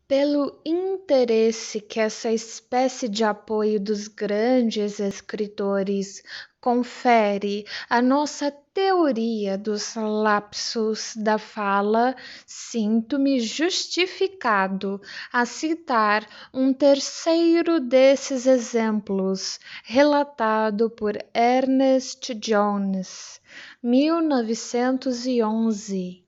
Pelo interesse que essa espécie de apoio dos grandes escritores confere à nossa teoria dos lapsos da fala, sinto-me justificado a citar um terceiro desses exemplos, relatado por Ernest Jones, 1911.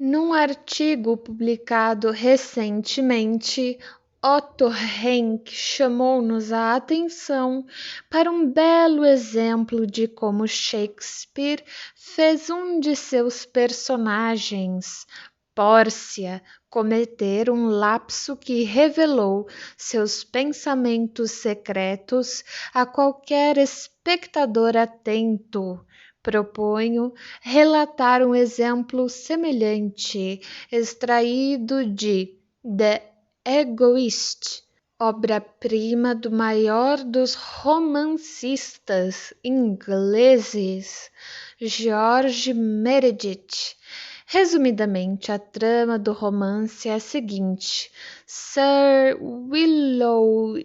Num artigo publicado recentemente, Otto Rank chamou-nos a atenção para um belo exemplo de como Shakespeare fez um de seus personagens, Pórcia, cometer um lapso que revelou seus pensamentos secretos a qualquer espectador atento. Proponho relatar um exemplo semelhante, extraído de The Egoist, obra-prima do maior dos romancistas ingleses, George Meredith. Resumidamente, a trama do romance é a seguinte: Sir Willoughby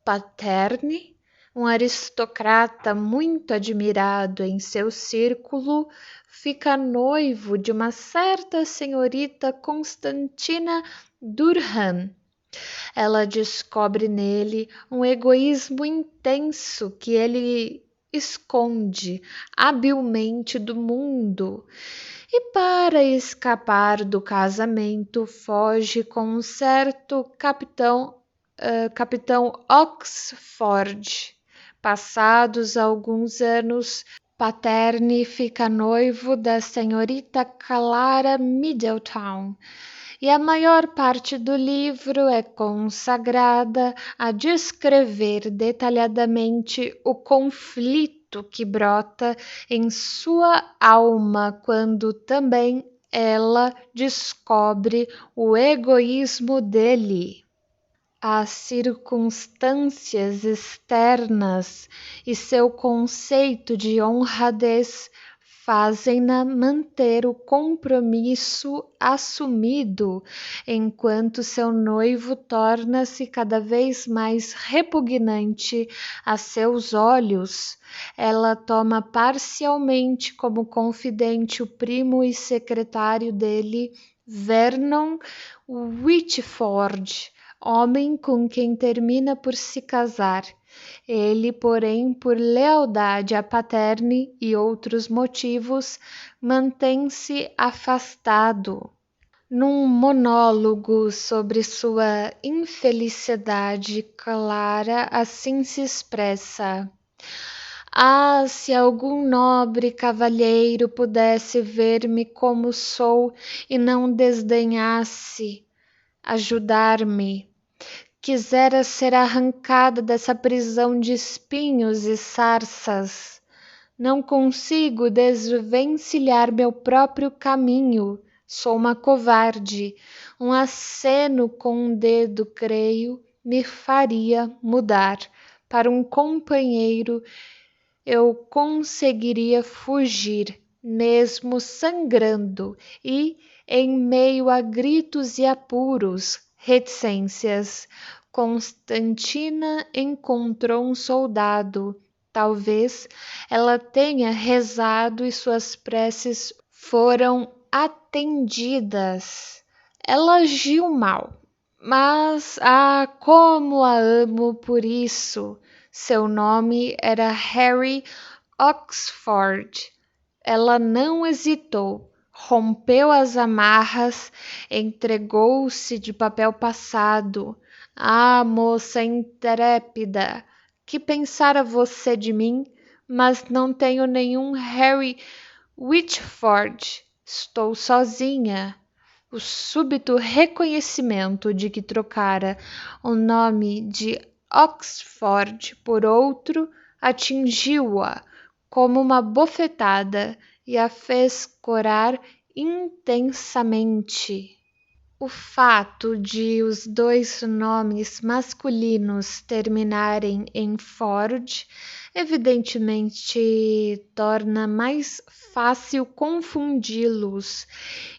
Paterny, um aristocrata muito admirado em seu círculo, fica noivo de uma certa senhorita Constantina Durham. Ela descobre nele um egoísmo intenso que ele esconde habilmente do mundo e, para escapar do casamento, foge com um certo capitão Oxford. Passados alguns anos, Paterny fica noivo da senhorita Clara Middleton, e a maior parte do livro é consagrada a descrever detalhadamente o conflito que brota em sua alma quando também ela descobre o egoísmo dele. As circunstâncias externas e seu conceito de honradez fazem-na manter o compromisso assumido, enquanto seu noivo torna-se cada vez mais repugnante a seus olhos. Ela toma parcialmente como confidente o primo e secretário dele, Vernon Whitford, homem com quem termina por se casar. Ele, porém, por lealdade a Paterny e outros motivos, mantém-se afastado. Num monólogo sobre sua infelicidade, Clara assim se expressa: Ah, se algum nobre cavalheiro pudesse ver-me como sou e não desdenhasse ajudar-me. Quisera ser arrancada dessa prisão de espinhos e sarças. Não consigo desvencilhar meu próprio caminho. Sou uma covarde. Um aceno com um dedo, creio, me faria mudar. Para um companheiro, eu conseguiria fugir, mesmo sangrando, e, em meio a gritos e apuros, reticências, Constantina encontrou um soldado. Talvez ela tenha rezado e suas preces foram atendidas. Ela agiu mal, mas como a amo por isso! Seu nome era Harry Oxford. Ela não hesitou, rompeu as amarras, entregou-se de papel passado. Ah, moça intrépida, que pensara você de mim? Mas não tenho nenhum Harry Whitford. Estou sozinha. O súbito reconhecimento de que trocara o nome de Oxford por outro atingiu-a como uma bofetada e a fez corar intensamente. O fato de os dois nomes masculinos terminarem em Ford evidentemente torna mais fácil confundi-los,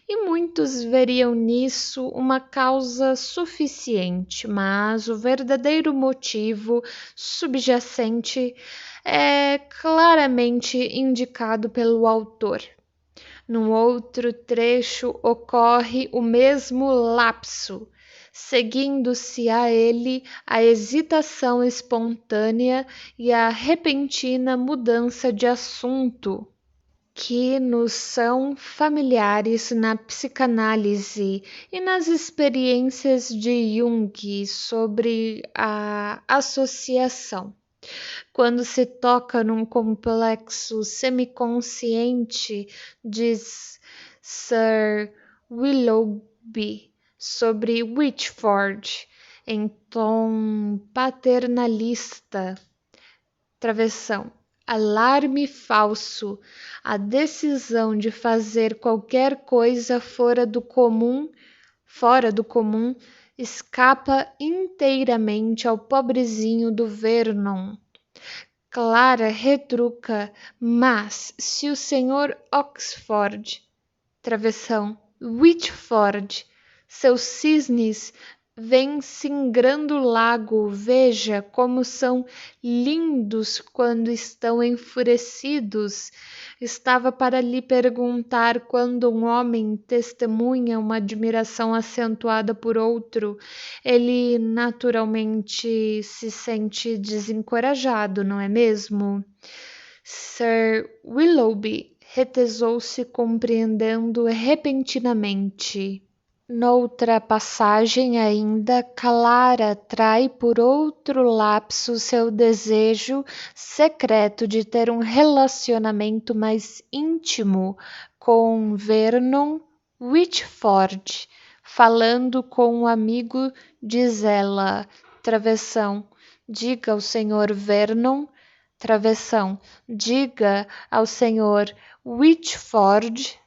e muitos veriam nisso uma causa suficiente, mas o verdadeiro motivo subjacente é claramente indicado pelo autor. Num outro trecho ocorre o mesmo lapso, seguindo-se a ele a hesitação espontânea e a repentina mudança de assunto, que nos são familiares na psicanálise e nas experiências de Jung sobre a associação. Quando se toca num complexo semiconsciente, diz Sir Willoughby sobre Whitford, em tom paternalista. Travessão. Alarme falso. A decisão de fazer qualquer coisa fora do comum, escapa inteiramente ao pobrezinho do Vernon. Clara retruca, mas se o Sr. Oxford, travessão, Whitford, seus cisnes vêm singrando o lago, veja como são lindos quando estão enfurecidos. Estava para lhe perguntar quando um homem testemunha uma admiração acentuada por outro, ele naturalmente se sente desencorajado, não é mesmo? Sir Willoughby retesou-se, compreendendo repentinamente. Noutra passagem ainda, Clara trai por outro lapso seu desejo secreto de ter um relacionamento mais íntimo com Vernon Whitford. Falando com um amigo, diz ela, travessão, diga ao Sr. Vernon, travessão, diga ao Sr. Whitford.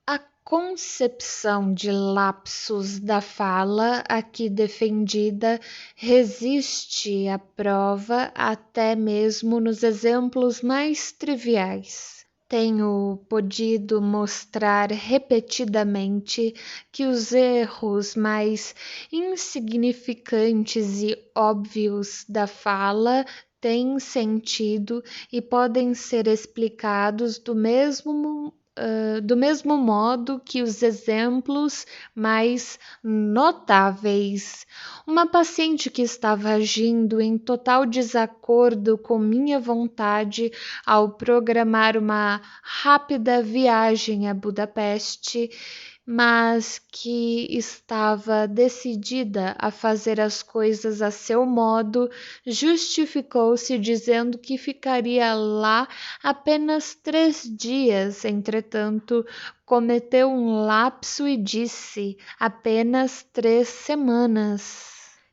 A concepção de lapsos da fala aqui defendida resiste à prova até mesmo nos exemplos mais triviais. Tenho podido mostrar repetidamente que os erros mais insignificantes e óbvios da fala têm sentido e podem ser explicados do mesmo modo que os exemplos mais notáveis. Uma paciente que estava agindo em total desacordo com minha vontade ao programar uma rápida viagem a Budapeste, mas que estava decidida a fazer as coisas a seu modo, justificou-se dizendo que ficaria lá apenas 3 dias. Entretanto, cometeu um lapso e disse apenas 3 semanas.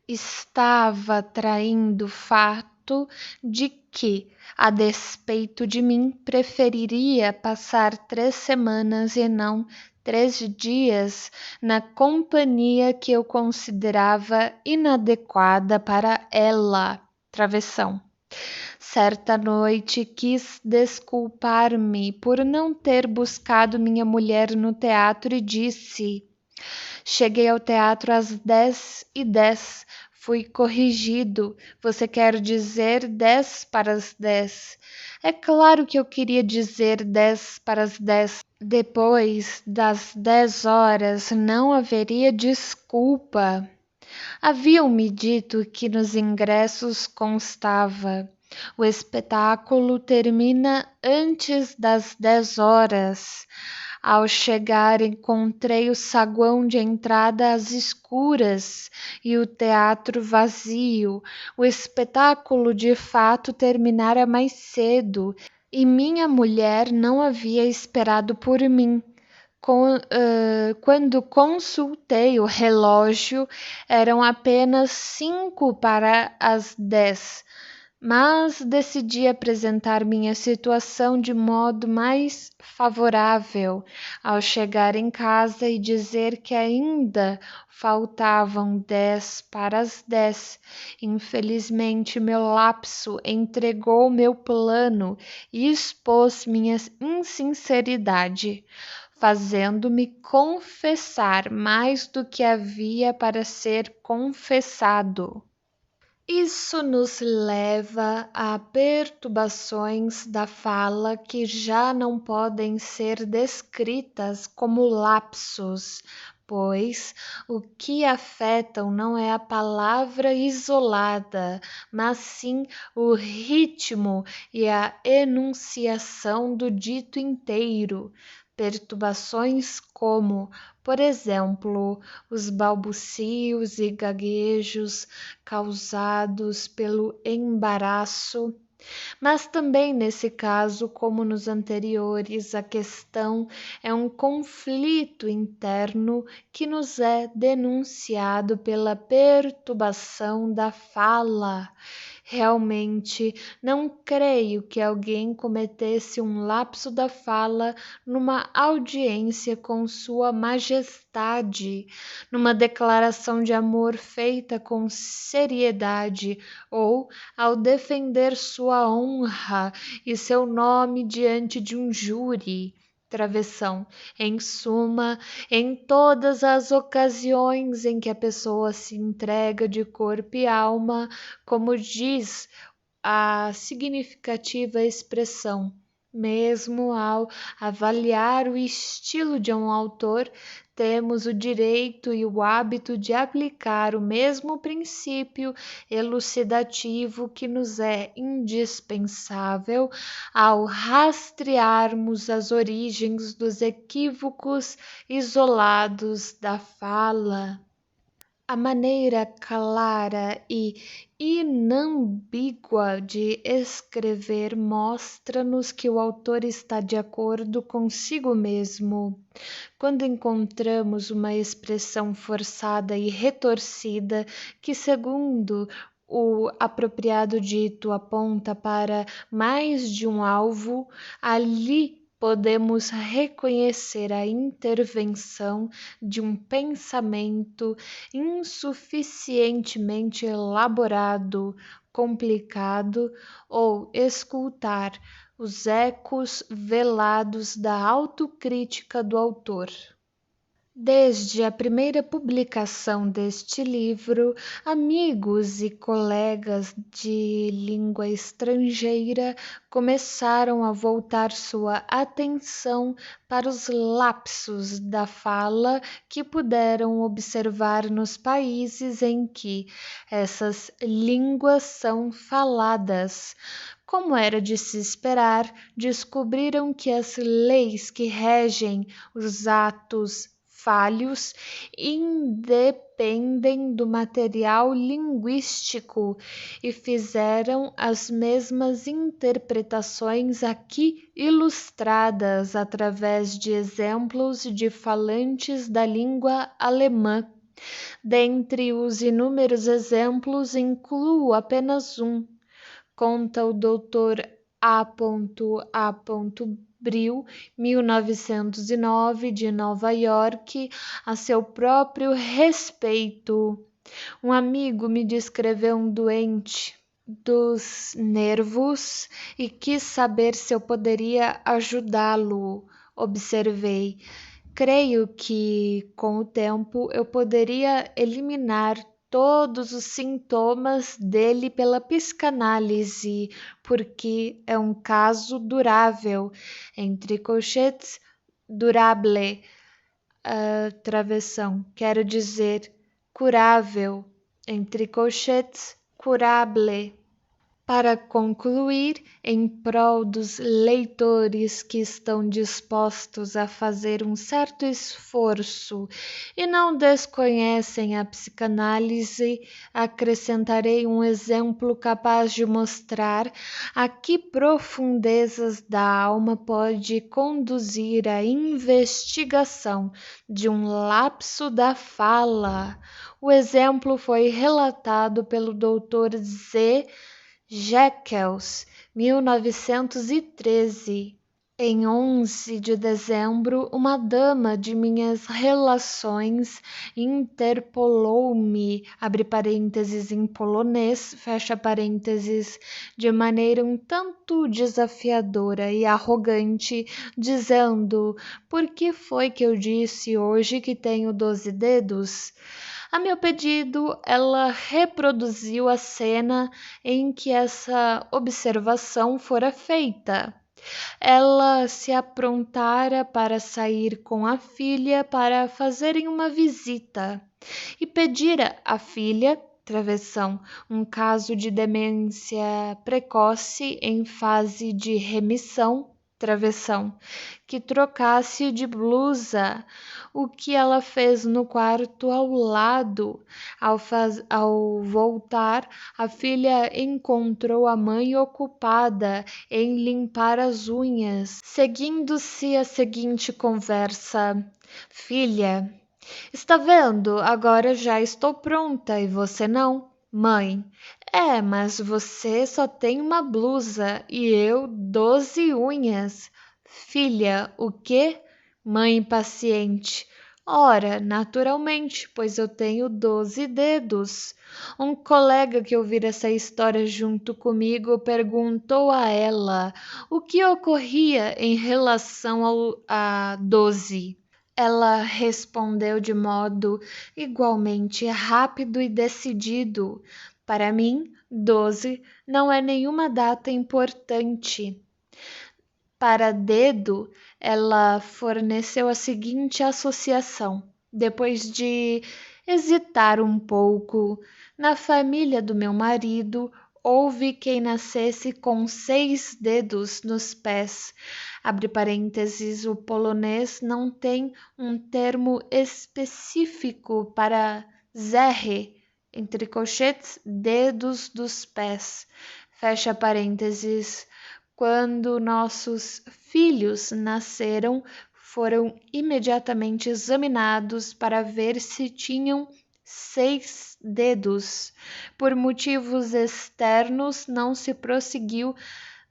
Estava traindo o fato de que, a despeito de mim, preferiria passar 3 semanas e não 3 dias na companhia que eu considerava inadequada para ela. Travessão. Certa noite quis desculpar-me por não ter buscado minha mulher no teatro e disse: cheguei ao teatro às 10h10. Fui corrigido. Você quer dizer 10 para as 10. É claro que eu queria dizer 10 para as 10. Depois das 10 horas não haveria desculpa. Haviam-me dito que nos ingressos constava: o espetáculo termina antes das 10 horas. Ao chegar, encontrei o saguão de entrada às escuras e o teatro vazio. O espetáculo de fato terminara mais cedo e minha mulher não havia esperado por mim. Quando consultei o relógio, eram apenas 5 para as 10. mas decidi apresentar minha situação de modo mais favorável ao chegar em casa e dizer que ainda faltavam 10 para as 10. Infelizmente, meu lapso entregou meu plano e expôs minha insinceridade, fazendo-me confessar mais do que havia para ser confessado. Isso nos leva a perturbações da fala que já não podem ser descritas como lapsos, pois o que afetam não é a palavra isolada, mas sim o ritmo e a enunciação do dito inteiro. Perturbações como, por exemplo, os balbucios e gaguejos causados pelo embaraço, mas também nesse caso, como nos anteriores, a questão é um conflito interno que nos é denunciado pela perturbação da fala. Realmente, não creio que alguém cometesse um lapso da fala numa audiência com Sua Majestade, numa declaração de amor feita com seriedade ou ao defender sua honra e seu nome diante de um júri. Travessão. Em suma, em todas as ocasiões em que a pessoa se entrega de corpo e alma, como diz a significativa expressão, mesmo ao avaliar o estilo de um autor, temos o direito e o hábito de aplicar o mesmo princípio elucidativo que nos é indispensável ao rastrearmos as origens dos equívocos isolados da fala. A maneira clara e inambígua de escrever mostra-nos que o autor está de acordo consigo mesmo. Quando encontramos uma expressão forçada e retorcida que, segundo o apropriado dito, aponta para mais de um alvo, ali podemos reconhecer a intervenção de um pensamento insuficientemente elaborado, complicado, ou escutar os ecos velados da autocrítica do autor. Desde a primeira publicação deste livro, amigos e colegas de língua estrangeira começaram a voltar sua atenção para os lapsos da fala que puderam observar nos países em que essas línguas são faladas. Como era de se esperar, descobriram que as leis que regem os atos falhos independem do material linguístico e fizeram as mesmas interpretações aqui ilustradas através de exemplos de falantes da língua alemã. Dentre os inúmeros exemplos, incluo apenas um. Conta o Dr. A. Brill, 1909, de Nova York, a seu próprio respeito. Um amigo me descreveu um doente dos nervos e quis saber se eu poderia ajudá-lo. Observei. Creio que, com o tempo, eu poderia eliminar todos os sintomas dele pela psicanálise, porque é um caso durável, entre colchetes, durable, travessão, quero dizer curável, entre colchetes, curable. Para concluir, em prol dos leitores que estão dispostos a fazer um certo esforço e não desconhecem a psicanálise, acrescentarei um exemplo capaz de mostrar a que profundezas da alma pode conduzir a investigação de um lapso da fala. O exemplo foi relatado pelo Dr. Z. Jekels, 1913. Em 11 de dezembro, uma dama de minhas relações interpolou-me, abre parênteses em polonês, fecha parênteses, de maneira um tanto desafiadora e arrogante, dizendo: por que foi que eu disse hoje que tenho 12 dedos? A meu pedido, ela reproduziu a cena em que essa observação fora feita. Ela se aprontara para sair com a filha para fazerem uma visita e pedira à filha, travessão, um caso de demência precoce em fase de remissão, travessão, que trocasse de blusa, o que ela fez no quarto ao lado. Ao voltar, a filha encontrou a mãe ocupada em limpar as unhas, seguindo-se a seguinte conversa: filha, está vendo? Agora já estou pronta e você não? Mãe: mas você só tem uma blusa e eu 12 unhas. Filha: o quê? Mãe impaciente: ora, naturalmente, pois eu tenho 12 dedos. Um colega que ouvira essa história junto comigo perguntou a ela o que ocorria em relação a 12. Ela respondeu de modo igualmente rápido e decidido: para mim, 12 não é nenhuma data importante. Para dedo, ela forneceu a seguinte associação, depois de hesitar um pouco: na família do meu marido, houve quem nascesse com 6 dedos nos pés. Abre parênteses, o polonês não tem um termo específico para zerre, entre colchetes, dedos dos pés. Fecha parênteses. Quando nossos filhos nasceram, foram imediatamente examinados para ver se tinham 6 dedos. Por motivos externos, não se prosseguiu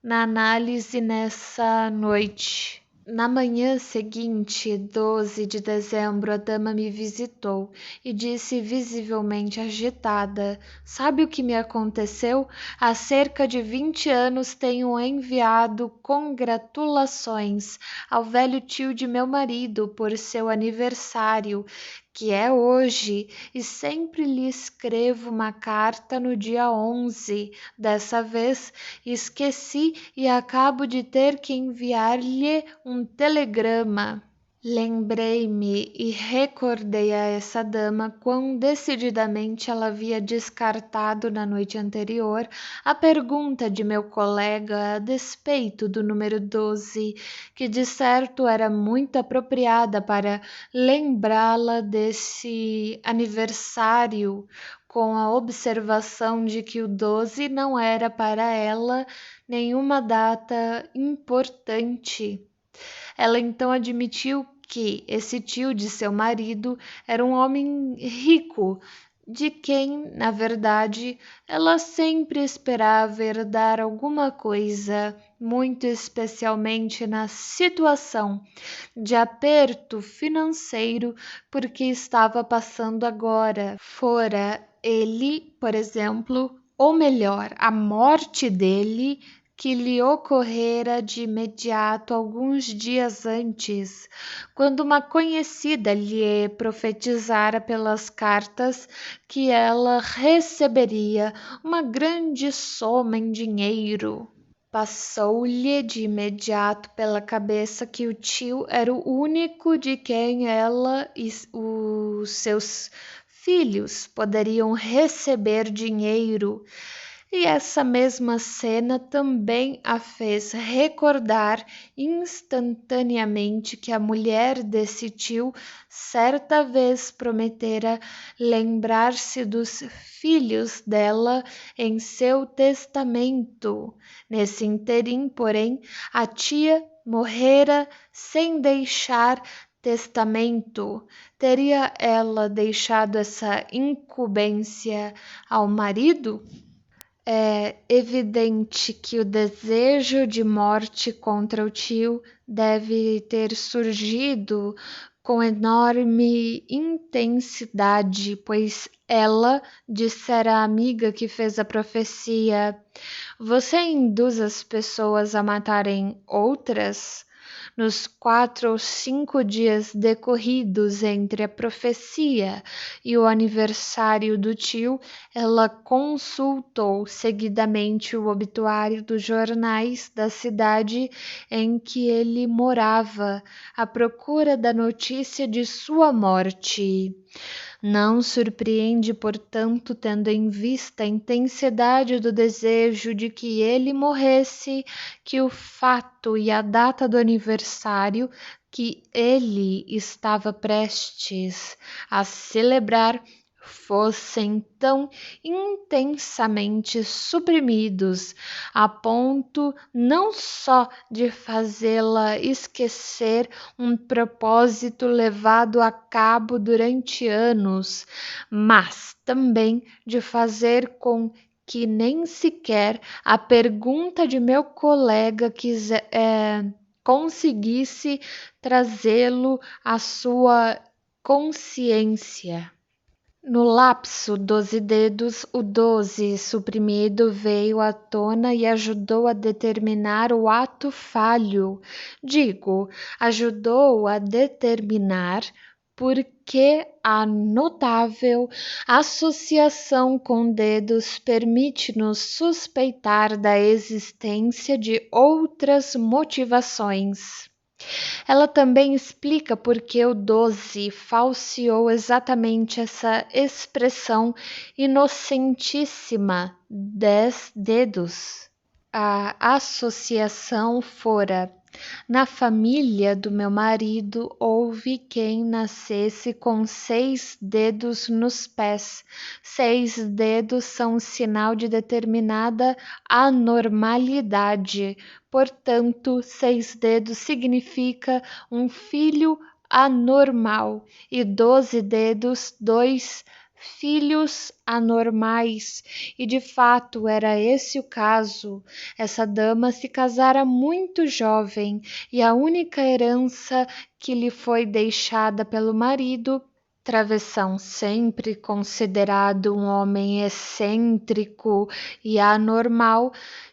na análise nessa noite. Na manhã seguinte, 12 de dezembro, a dama me visitou e disse visivelmente agitada: sabe o que me aconteceu? Há cerca de 20 anos tenho enviado congratulações ao velho tio de meu marido por seu aniversário, que é hoje, e sempre lhe escrevo uma carta no dia 11. Dessa vez esqueci e acabo de ter que enviar-lhe um telegrama. Lembrei-me e recordei a essa dama quão decididamente ela havia descartado na noite anterior a pergunta de meu colega a despeito do número 12, que de certo era muito apropriada para lembrá-la desse aniversário, com a observação de que o 12 não era para ela nenhuma data importante. Ela então admitiu que esse tio de seu marido era um homem rico, de quem, na verdade, ela sempre esperava herdar alguma coisa, muito especialmente na situação de aperto financeiro por que estava passando agora. Fora ele, por exemplo, ou melhor, a morte dele, que lhe ocorrera de imediato alguns dias antes, quando uma conhecida lhe profetizara pelas cartas que ela receberia uma grande soma em dinheiro. Passou-lhe de imediato pela cabeça que o tio era o único de quem ela e os seus filhos poderiam receber dinheiro. E essa mesma cena também a fez recordar instantaneamente que a mulher desse tio certa vez prometera lembrar-se dos filhos dela em seu testamento. Nesse interim, porém, a tia morrera sem deixar testamento. Teria ela deixado essa incumbência ao marido? É evidente que o desejo de morte contra o tio deve ter surgido com enorme intensidade, pois ela dissera à amiga que fez a profecia: Você induz as pessoas a matarem outras? Nos 4 ou 5 dias decorridos entre a profecia e o aniversário do tio, ela consultou seguidamente o obituário dos jornais da cidade em que ele morava, à procura da notícia de sua morte. Não surpreende, portanto, tendo em vista a intensidade do desejo de que ele morresse, que o fato e a data do aniversário que ele estava prestes a celebrar fossem tão intensamente suprimidos a ponto não só de fazê-la esquecer um propósito levado a cabo durante anos, mas também de fazer com que nem sequer a pergunta de meu colega conseguisse trazê-lo à sua consciência. No lapso 12 dedos, o 12 suprimido veio à tona e ajudou a determinar o ato falho. Digo, ajudou a determinar porque a notável associação com dedos permite-nos suspeitar da existência de outras motivações. Ela também explica por que o 12 falseou exatamente essa expressão inocentíssima, 10 dedos. A associação fora: na família do meu marido houve quem nascesse com 6 dedos nos pés. 6 dedos são sinal de determinada anormalidade. Portanto, 6 dedos significa um filho anormal e 12 dedos, 2 filhos anormais. E de fato era esse o caso. Essa dama se casara muito jovem e a única herança que lhe foi deixada pelo marido, Travessão, sempre considerado um homem excêntrico e anormal,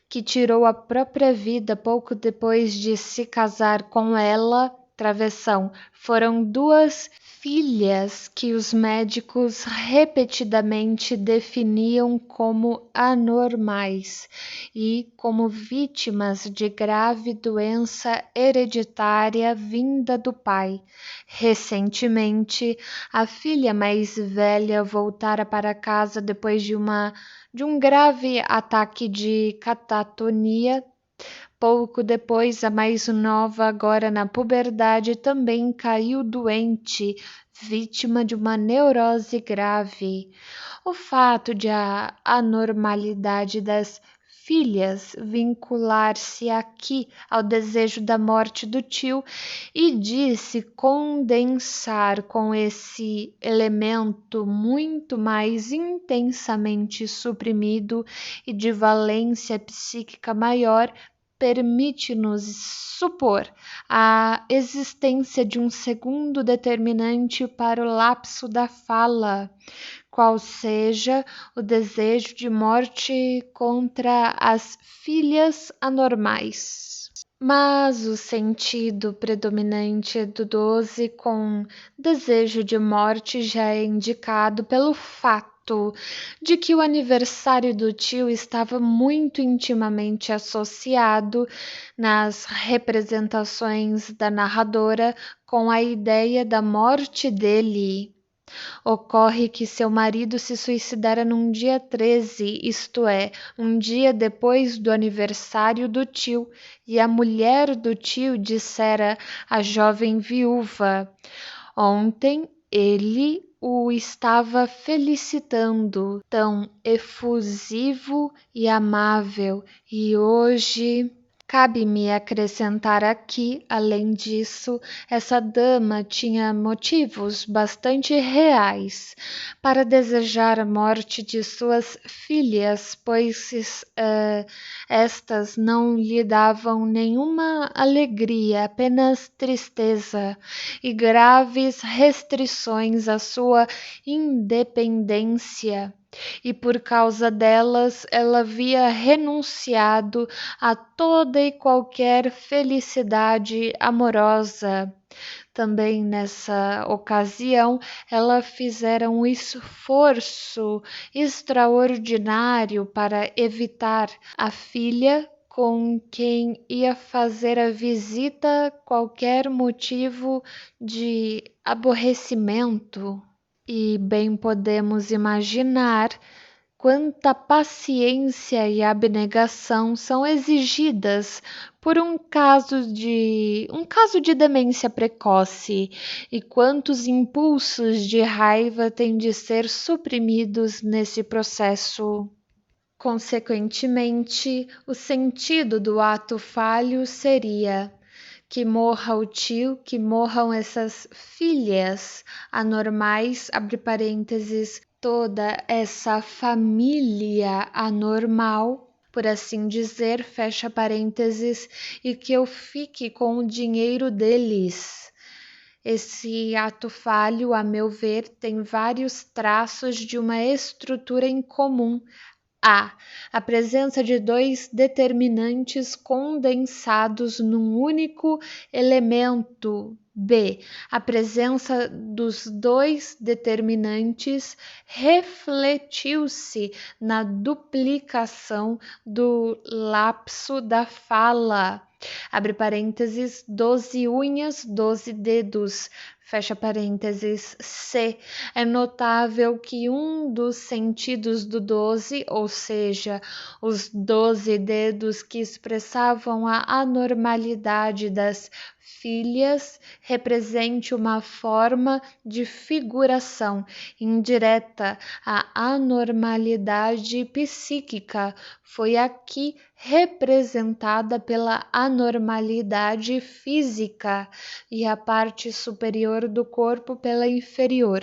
que tirou a própria vida pouco depois de se casar com ela, Travessão, foram 2 filhas que os médicos repetidamente definiam como anormais e como vítimas de grave doença hereditária vinda do pai. Recentemente, a filha mais velha voltara para casa depois de um grave ataque de catatonia. Pouco depois, a mais nova, agora na puberdade, também caiu doente, vítima de uma neurose grave. O fato de a anormalidade das filhas vincular-se aqui ao desejo da morte do tio e de se condensar com esse elemento muito mais intensamente suprimido e de valência psíquica maior, permite-nos supor a existência de um segundo determinante para o lapso da fala, qual seja o desejo de morte contra as filhas anormais. Mas o sentido predominante do 12 com desejo de morte já é indicado pelo fato de que o aniversário do tio estava muito intimamente associado nas representações da narradora com a ideia da morte dele. Ocorre que seu marido se suicidara num dia 13, isto é, um dia depois do aniversário do tio, e a mulher do tio dissera à jovem viúva: Ontem ele o estava felicitando, tão efusivo e amável, e hoje. Cabe-me acrescentar aqui, além disso, essa dama tinha motivos bastante reais para desejar a morte de suas filhas, pois estas não lhe davam nenhuma alegria, apenas tristeza e graves restrições à sua independência. E por causa delas ela havia renunciado a toda e qualquer felicidade amorosa. Também nessa ocasião, ela fizera um esforço extraordinário para evitar a filha com quem ia fazer a visita qualquer motivo de aborrecimento. E bem podemos imaginar quanta paciência e abnegação são exigidas por um caso de demência precoce e quantos impulsos de raiva têm de ser suprimidos nesse processo. Consequentemente, o sentido do ato falho seria que morra o tio, que morram essas filhas anormais, abre parênteses, toda essa família anormal, por assim dizer, fecha parênteses, e que eu fique com o dinheiro deles. Esse ato falho, a meu ver, tem vários traços de uma estrutura em comum. A presença de dois determinantes condensados num único elemento. B. A presença dos dois determinantes refletiu-se na duplicação do lapso da fala. Abre parênteses, 12 unhas, 12 dedos. Fecha parênteses. C. É notável que um dos sentidos do 12, ou seja, os 12 dedos que expressavam a anormalidade das filhas, represente uma forma de figuração indireta. A anormalidade psíquica foi aqui representada pela anormalidade física e a parte superior do corpo pela inferior.